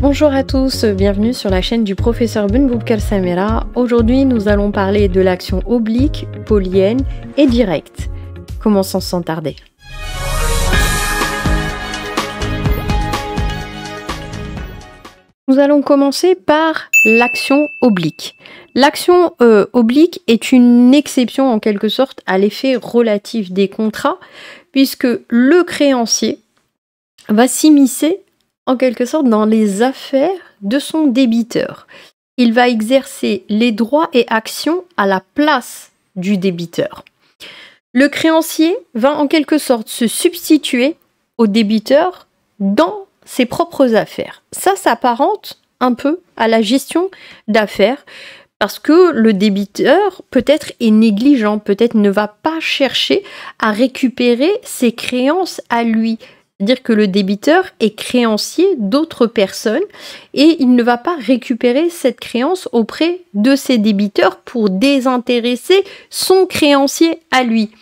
Bonjour à tous, bienvenue sur la chaîne du professeur Benboubkar Samira. Aujourd'hui, nous allons parler de l'action oblique, booléenne et directe. Commençons sans tarder. Nous allons commencer par l'action oblique. L'action oblique est une exception en quelque sorte à l'effet relatif des contrats, puisque le créancier va s'immiscer en quelque sorte dans les affaires de son débiteur. Il va exercer les droits et actions à la place du débiteur. Le créancier va en quelque sorte se substituer au débiteur dans ses propres affaires. Ça s'apparente un peu à la gestion d'affaires parce que le débiteur peut-être est négligent, peut-être ne va pas chercher à récupérer ses créances à lui. C'est-à-dire que le débiteur est créancier d'autres personnes et il ne va pas récupérer cette créance auprès de ses débiteurs pour désintéresser son créancier à lui.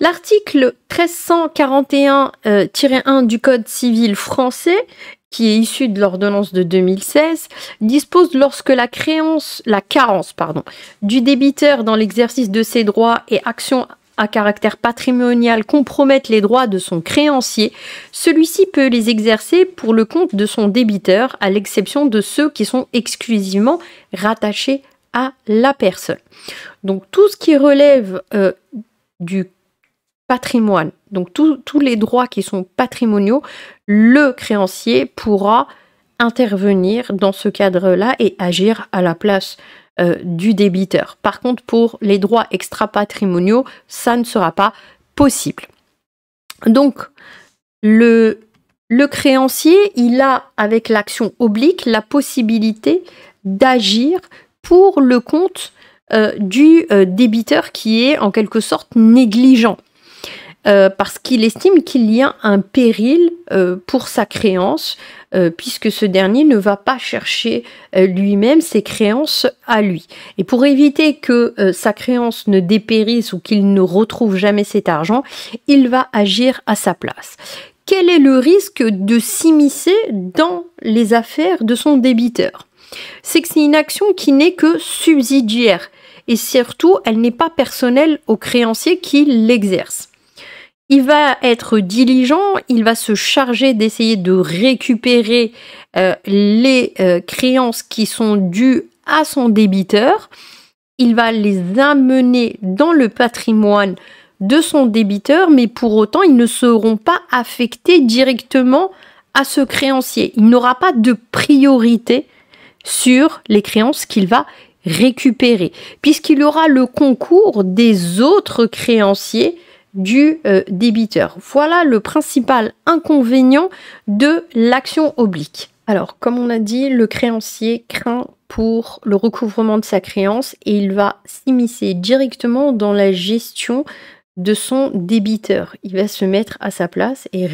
L'article 1341-1 du Code civil français, qui est issu de l'ordonnance de 2016, dispose lorsque la carence du débiteur dans l'exercice de ses droits et actions à caractère patrimonial compromettent les droits de son créancier, celui-ci peut les exercer pour le compte de son débiteur, à l'exception de ceux qui sont exclusivement rattachés à la personne. Donc tout ce qui relève du patrimoine, donc tous les droits qui sont patrimoniaux, le créancier pourra intervenir dans ce cadre-là et agir à la place du débiteur. Par contre, pour les droits extra-patrimoniaux, ça ne sera pas possible. Donc, le créancier, il a, avec l'action oblique, la possibilité d'agir pour le compte du débiteur qui est en quelque sorte négligent. Parce qu'il estime qu'il y a un péril pour sa créance, puisque ce dernier ne va pas chercher lui-même ses créances à lui. Et pour éviter que sa créance ne dépérisse ou qu'il ne retrouve jamais cet argent, il va agir à sa place. Quel est le risque de s'immiscer dans les affaires de son débiteur? C'est que c'est une action qui n'est que subsidiaire, et surtout, elle n'est pas personnelle au créancier qui l'exerce. Il va être diligent, il va se charger d'essayer de récupérer les créances qui sont dues à son débiteur. Il va les amener dans le patrimoine de son débiteur, mais pour autant, ils ne seront pas affectés directement à ce créancier. Il n'aura pas de priorité sur les créances qu'il va récupérer, puisqu'il aura le concours des autres créanciers du débiteur. Voilà le principal inconvénient de l'action oblique. Alors, comme on a dit, le créancier craint pour le recouvrement de sa créance et il va s'immiscer directement dans la gestion de son débiteur. Il va se mettre à sa place et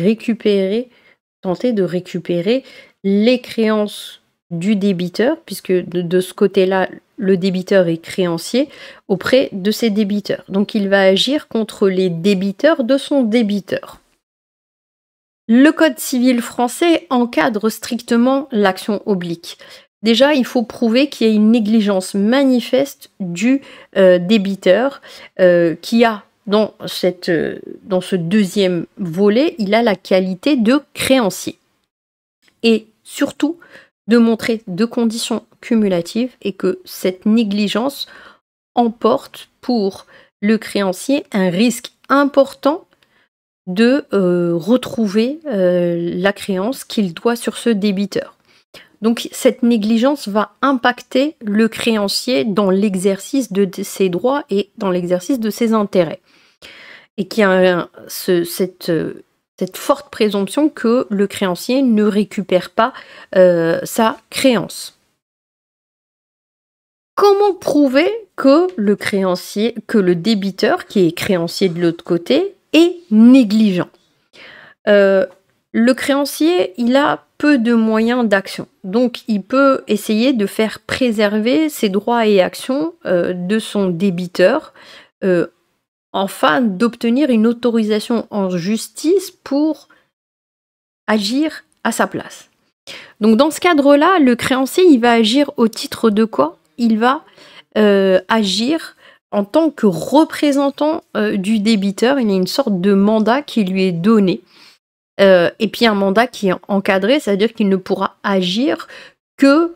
tenter de récupérer les créances du débiteur, puisque de ce côté-là, le débiteur est créancier auprès de ses débiteurs. Donc il va agir contre les débiteurs de son débiteur. Le Code civil français encadre strictement l'action oblique. Déjà, il faut prouver qu'il y a une négligence manifeste du débiteur qui a, dans ce deuxième volet, il a la qualité de créancier. Et surtout, de montrer deux conditions cumulatives et que cette négligence emporte pour le créancier un risque important de retrouver la créance qu'il doit sur ce débiteur. Donc cette négligence va impacter le créancier dans l'exercice de ses droits et dans l'exercice de ses intérêts. Et qu'il y a cette forte présomption que le créancier ne récupère pas sa créance. Comment prouver que le débiteur, qui est créancier de l'autre côté, est négligent? Le créancier, il a peu de moyens d'action. Donc, il peut essayer de faire préserver ses droits et actions de son débiteur afin d'obtenir une autorisation en justice pour agir à sa place. Donc dans ce cadre-là, le créancier, il va agir au titre de quoi? Il va agir en tant que représentant du débiteur. Il y a une sorte de mandat qui lui est donné. Et puis un mandat qui est encadré, c'est-à-dire qu'il ne pourra agir que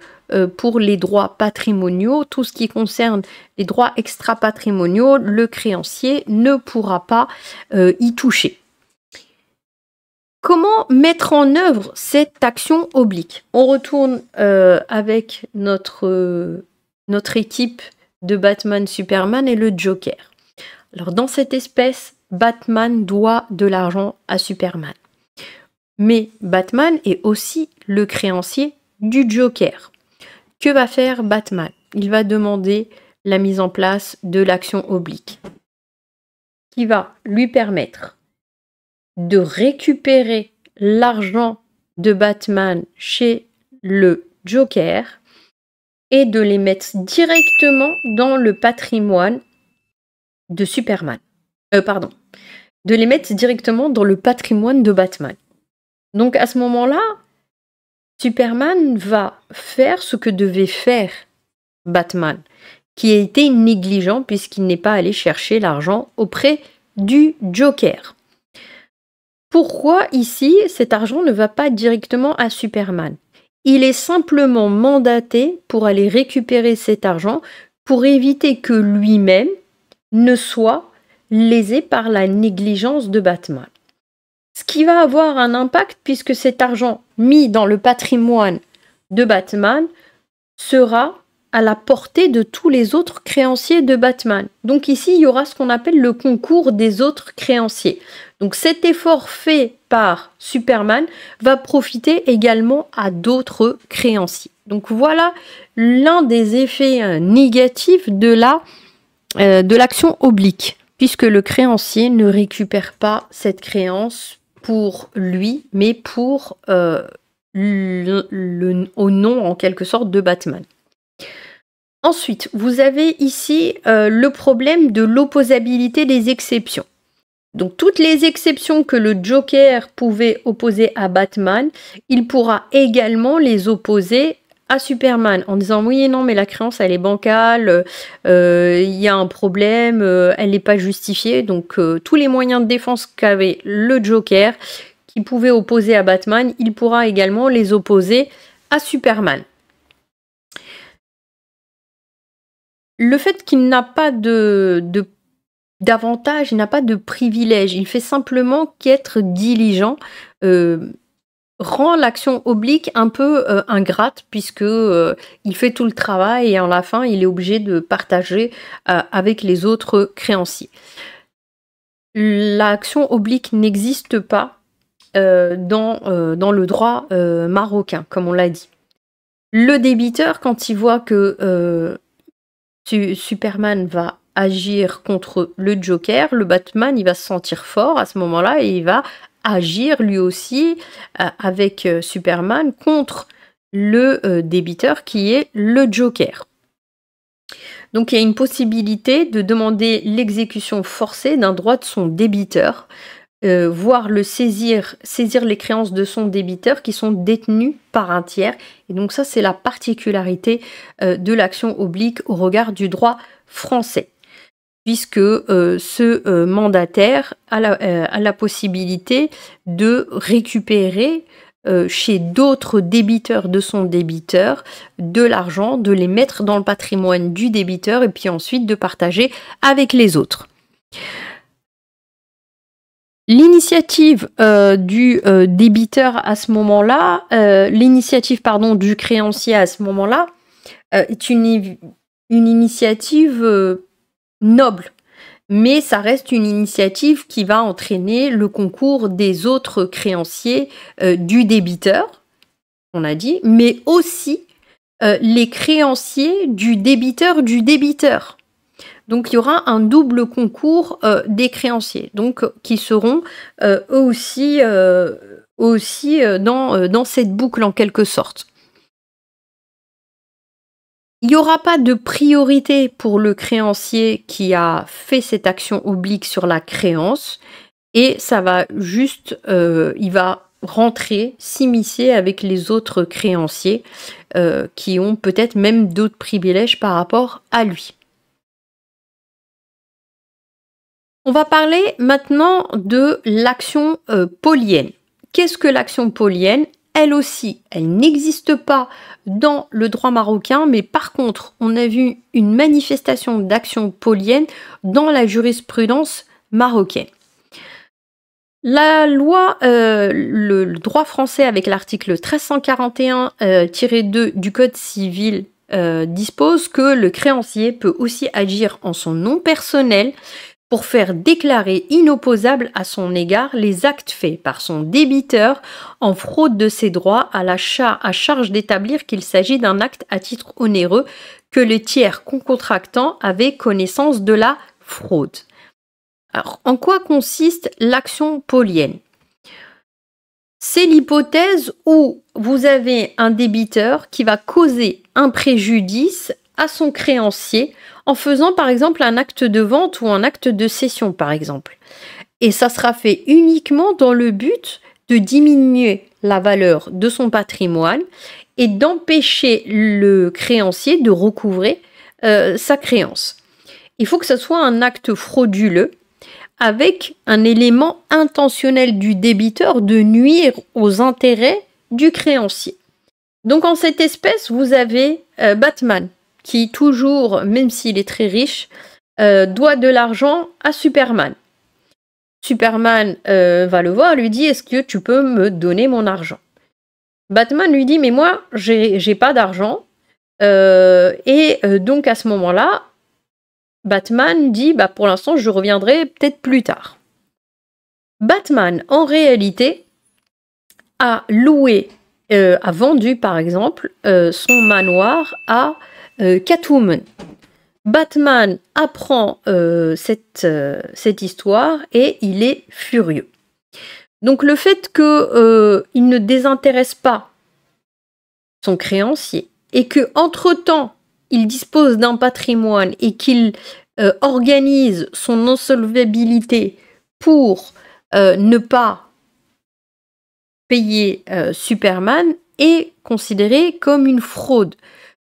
pour les droits patrimoniaux. Tout ce qui concerne les droits extra-patrimoniaux, le créancier ne pourra pas y toucher. Comment mettre en œuvre cette action oblique? On retourne avec notre équipe de Batman, Superman et le Joker. Alors dans cette espèce, Batman doit de l'argent à Superman. Mais Batman est aussi le créancier du Joker. Que va faire Batman? Il va demander la mise en place de l'action oblique, qui va lui permettre de récupérer l'argent de Batman chez le Joker et de les mettre directement dans le patrimoine de Superman. De les mettre directement dans le patrimoine de Batman. Donc à ce moment-là, Superman va faire ce que devait faire Batman, qui a été négligent puisqu'il n'est pas allé chercher l'argent auprès du Joker. Pourquoi ici cet argent ne va pas directement à Superman? Il est simplement mandaté pour aller récupérer cet argent pour éviter que lui-même ne soit lésé par la négligence de Batman. Ce qui va avoir un impact puisque cet argent mis dans le patrimoine de Batman sera à la portée de tous les autres créanciers de Batman. Donc ici, il y aura ce qu'on appelle le concours des autres créanciers. Donc cet effort fait par Superman va profiter également à d'autres créanciers. Donc voilà l'un des effets négatifs de l'action oblique, puisque le créancier ne récupère pas cette créance pour lui, mais pour au nom en quelque sorte de Batman. Ensuite, vous avez ici le problème de l'opposabilité des exceptions. Donc toutes les exceptions que le Joker pouvait opposer à Batman, il pourra également les opposer à Superman en disant oui non mais la créance elle est bancale, il y a un problème, elle n'est pas justifiée. Donc tous les moyens de défense qu'avait le Joker qui pouvait opposer à Batman, il pourra également les opposer à Superman. Le fait qu'il n'a pas d'avantage, il n'a pas de privilège, il fait simplement qu'être diligent rend l'action oblique un peu ingrate puisque il fait tout le travail et à la fin il est obligé de partager avec les autres créanciers. L'action oblique n'existe pas dans le droit marocain, comme on l'a dit. Le débiteur, quand il voit que Superman va agir contre le Joker, le Batman il va se sentir fort à ce moment-là et il va agir lui aussi avec Superman contre le débiteur qui est le Joker. Donc il y a une possibilité de demander l'exécution forcée d'un droit de son débiteur, voire saisir les créances de son débiteur qui sont détenues par un tiers. Et donc ça c'est la particularité de l'action oblique au regard du droit français, puisque ce mandataire a la possibilité de récupérer chez d'autres débiteurs de son débiteur de l'argent, de les mettre dans le patrimoine du débiteur et puis ensuite de partager avec les autres. L'initiative du débiteur à ce moment-là, du créancier à ce moment-là, est une initiative noble, mais ça reste une initiative qui va entraîner le concours des autres créanciers du débiteur, on a dit, mais aussi les créanciers du débiteur du débiteur. Donc il y aura un double concours des créanciers, donc qui seront eux aussi dans cette boucle en quelque sorte. Il n'y aura pas de priorité pour le créancier qui a fait cette action oblique sur la créance et ça va juste, il va rentrer, s'immiscer avec les autres créanciers qui ont peut-être même d'autres privilèges par rapport à lui. On va parler maintenant de l'action polienne. Qu'est-ce que l'action polienne? Elle aussi, elle n'existe pas dans le droit marocain, mais par contre, on a vu une manifestation d'action polienne dans la jurisprudence marocaine. La loi, le droit français avec l'article 1341-2 du Code civil dispose que le créancier peut aussi agir en son nom personnel pour faire déclarer inopposables à son égard les actes faits par son débiteur en fraude de ses droits à charge d'établir qu'il s'agit d'un acte à titre onéreux que le tiers concontractant avait connaissance de la fraude. Alors, en quoi consiste l'action polienne? C'est l'hypothèse où vous avez un débiteur qui va causer un préjudice à son créancier en faisant par exemple un acte de vente ou un acte de cession par exemple. Et ça sera fait uniquement dans le but de diminuer la valeur de son patrimoine et d'empêcher le créancier de recouvrer sa créance. Il faut que ce soit un acte frauduleux avec un élément intentionnel du débiteur de nuire aux intérêts du créancier. Donc en cette espèce, vous avez Batman qui toujours, même s'il est très riche, doit de l'argent à Superman. Superman va le voir, lui dit « Est-ce que tu peux me donner mon argent ?» Batman lui dit « Mais moi, j'ai pas d'argent. » Donc à ce moment-là, Batman dit bah, « Pour l'instant, je reviendrai peut-être plus tard. » Batman, en réalité, a vendu, par exemple, son manoir à Catwoman. Batman apprend cette histoire et il est furieux. Donc le fait qu'il ne désintéresse pas son créancier et qu'entre-temps, il dispose d'un patrimoine et qu'il organise son insolvabilité pour ne pas payer Superman est considéré comme une fraude.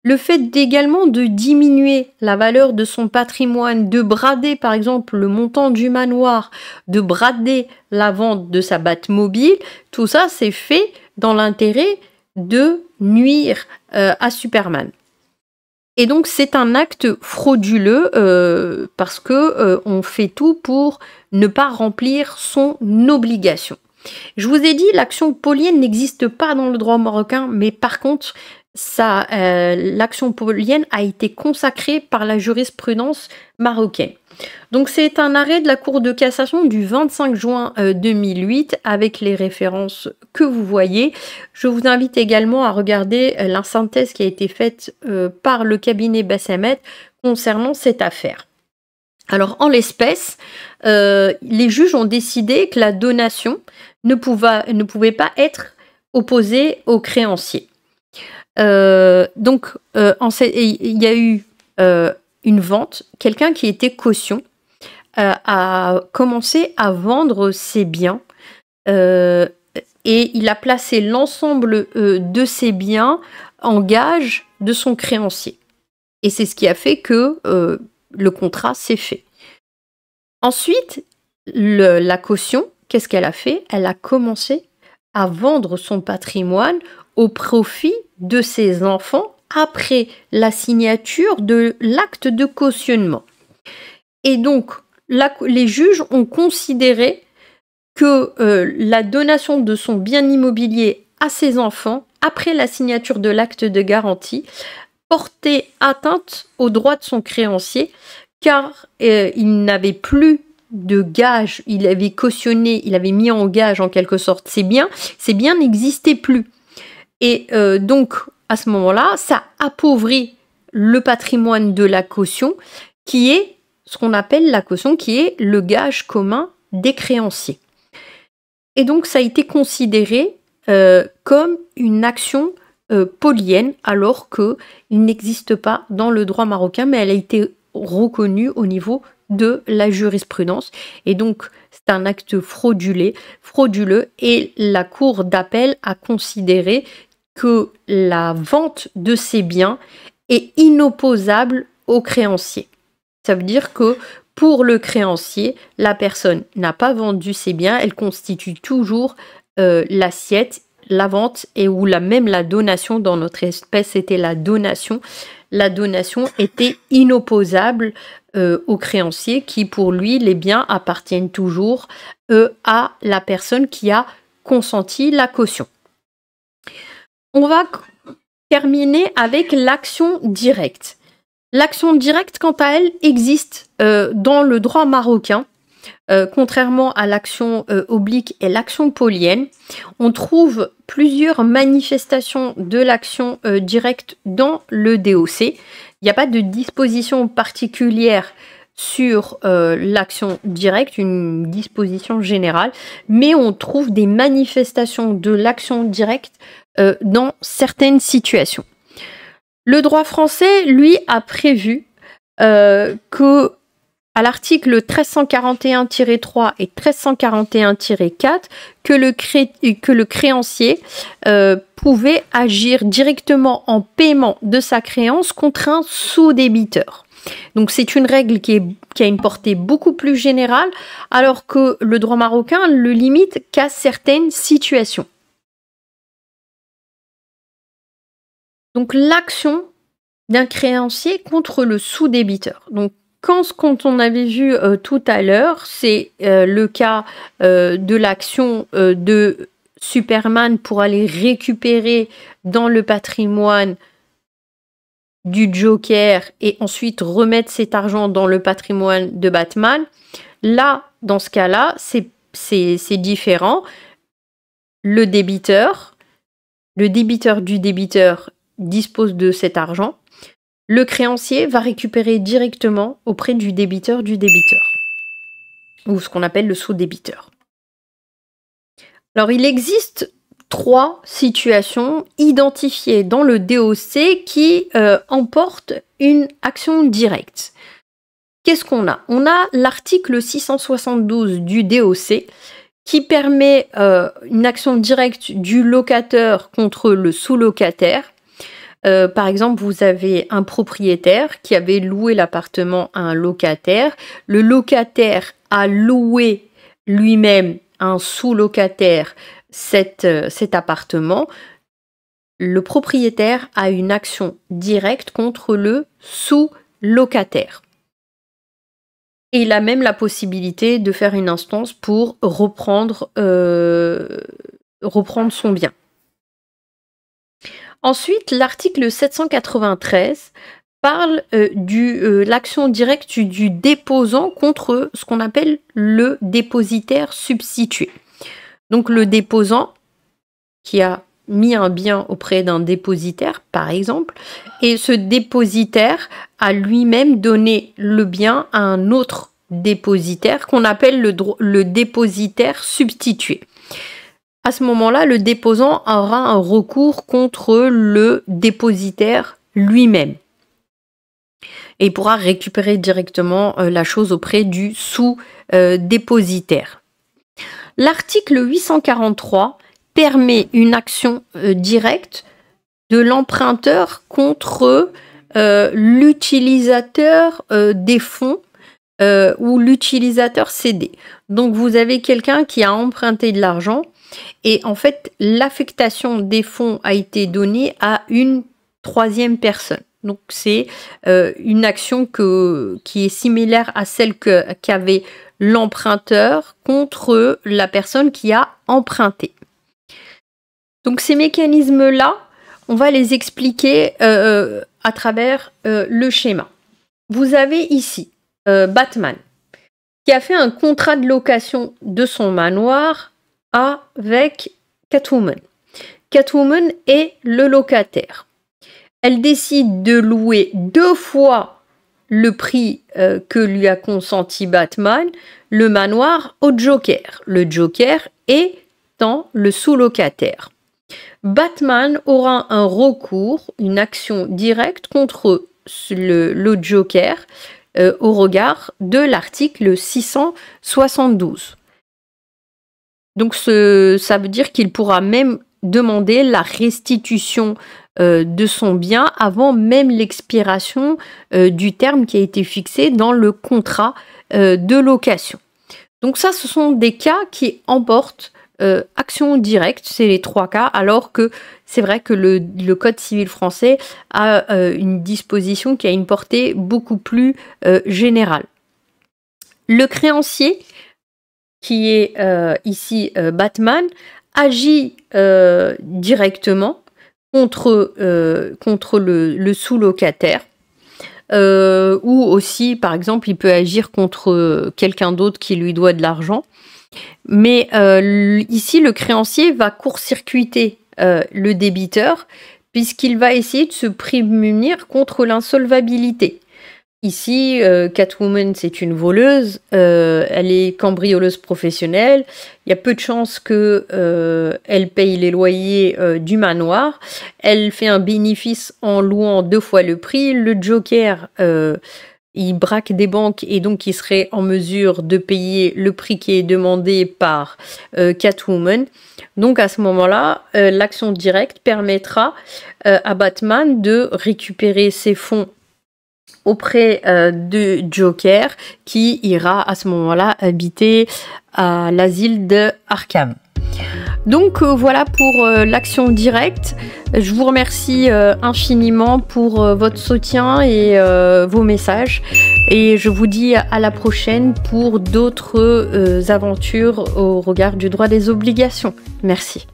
Le fait également de diminuer la valeur de son patrimoine, de brader par exemple le montant du manoir, de brader la vente de sa Batmobile, tout ça c'est fait dans l'intérêt de nuire à Superman. Et donc c'est un acte frauduleux parce que on fait tout pour ne pas remplir son obligation. Je vous ai dit, l'action polienne n'existe pas dans le droit marocain, mais par contre, l'action polienne a été consacrée par la jurisprudence marocaine. Donc c'est un arrêt de la Cour de cassation du 25 juin 2008 avec les références que vous voyez. Je vous invite également à regarder la synthèse qui a été faite par le cabinet Bessemet concernant cette affaire. Alors en l'espèce, les juges ont décidé que la donation ne pouvait pas être opposée au créancier. Donc il y a eu une vente, quelqu'un qui était caution a commencé à vendre ses biens et il a placé l'ensemble de ses biens en gage de son créancier. Et c'est ce qui a fait que le contrat s'est fait. Ensuite, la caution, qu'est-ce qu'elle a fait? Elle a commencé à vendre son patrimoine au profit de ses enfants après la signature de l'acte de cautionnement. Et donc, les juges ont considéré que la donation de son bien immobilier à ses enfants, après la signature de l'acte de garantie, portait atteinte aux droits de son créancier, car il n'avait plus de gage, il avait cautionné, il avait mis en gage en quelque sorte ses biens n'existaient plus. Et donc, à ce moment-là, ça appauvrit le patrimoine de la caution, qui est ce qu'on appelle la caution, qui est le gage commun des créanciers. Et donc, ça a été considéré comme une action polienne, alors qu'il n'existe pas dans le droit marocain, mais elle a été reconnue au niveau de la jurisprudence. Et donc, c'est un acte frauduleux et la Cour d'appel a considéré que la vente de ces biens est inopposable au créancier. Ça veut dire que pour le créancier, la personne n'a pas vendu ses biens, elle constitue toujours l'assiette, la vente et ou même la donation. Dans notre espèce, c'était la donation. La donation était inopposable au créancier qui, pour lui, les biens appartiennent toujours à la personne qui a consenti la caution. On va terminer avec l'action directe. L'action directe, quant à elle, existe dans le droit marocain. Contrairement à l'action oblique et l'action polienne, on trouve plusieurs manifestations de l'action directe dans le DOC. Il n'y a pas de disposition particulière sur l'action directe, une disposition générale, mais on trouve des manifestations de l'action directe dans certaines situations. Le droit français, lui, a prévu que à l'article 1341-3 et 1341-4 que le créancier pouvait agir directement en paiement de sa créance contre un sous-débiteur. Donc c'est une règle qui a une portée beaucoup plus générale, alors que le droit marocain le limite qu'à certaines situations. Donc l'action d'un créancier contre le sous-débiteur. Donc quand on avait vu tout à l'heure, c'est le cas de l'action de Superman pour aller récupérer dans le patrimoine du Joker et ensuite remettre cet argent dans le patrimoine de Batman. Là, dans ce cas-là, c'est différent. Le débiteur du débiteur dispose de cet argent. Le créancier va récupérer directement auprès du débiteur, ou ce qu'on appelle le sous-débiteur. Alors, il existe 3 situations identifiées dans le DOC qui emportent une action directe. Qu'est-ce qu'on a? On a l'article 672 du DOC qui permet une action directe du locataire contre le sous-locataire. Par exemple, vous avez un propriétaire qui avait loué l'appartement à un locataire. Le locataire a loué lui-même un sous-locataire cet appartement. Le propriétaire a une action directe contre le sous-locataire. Et il a même la possibilité de faire une instance pour reprendre son bien. Ensuite, l'article 793 parle de l'action directe du déposant contre ce qu'on appelle le dépositaire substitué. Donc le déposant qui a mis un bien auprès d'un dépositaire, par exemple, et ce dépositaire a lui-même donné le bien à un autre dépositaire qu'on appelle le dépositaire substitué. À ce moment-là, le déposant aura un recours contre le dépositaire lui-même et il pourra récupérer directement la chose auprès du sous-dépositaire. L'article 843 permet une action directe de l'emprunteur contre l'utilisateur des fonds ou l'utilisateur cédé. Donc vous avez quelqu'un qui a emprunté de l'argent et en fait l'affectation des fonds a été donnée à une 3e personne. Donc c'est une action qui est similaire à celle qu'avait l'emprunteur contre la personne qui a emprunté. Donc ces mécanismes-là, on va les expliquer à travers le schéma. Vous avez ici Batman qui a fait un contrat de location de son manoir avec Catwoman. Catwoman est le locataire. Elle décide de louer 2 fois le prix que lui a consenti Batman, le manoir au Joker. Le Joker étant le sous-locataire. Batman aura un recours, une action directe contre le Joker au regard de l'article 672. Donc ça veut dire qu'il pourra même demander la restitution de son bien avant même l'expiration du terme qui a été fixé dans le contrat de location. Donc ça, ce sont des cas qui emportent action directe, c'est les 3 cas, alors que c'est vrai que le Code civil français a une disposition qui a une portée beaucoup plus générale. Le créancier, qui est ici Batman, agit directement contre le sous-locataire, ou aussi, par exemple, il peut agir contre quelqu'un d'autre qui lui doit de l'argent. Mais ici, le créancier va court-circuiter le débiteur, puisqu'il va essayer de se prémunir contre l'insolvabilité. Ici, Catwoman, c'est une voleuse, elle est cambrioleuse professionnelle, il y a peu de chances qu'elle paye les loyers du manoir, elle fait un bénéfice en louant 2 fois le prix, le Joker, il braque des banques et donc il serait en mesure de payer le prix qui est demandé par Catwoman. Donc à ce moment-là, l'action directe permettra à Batman de récupérer ses fonds auprès de Joker, qui ira à ce moment-là habiter à l'asile de Arkham. Donc voilà pour l'action directe. Je vous remercie infiniment pour votre soutien et vos messages. Et je vous dis à la prochaine pour d'autres aventures au regard du droit des obligations. Merci.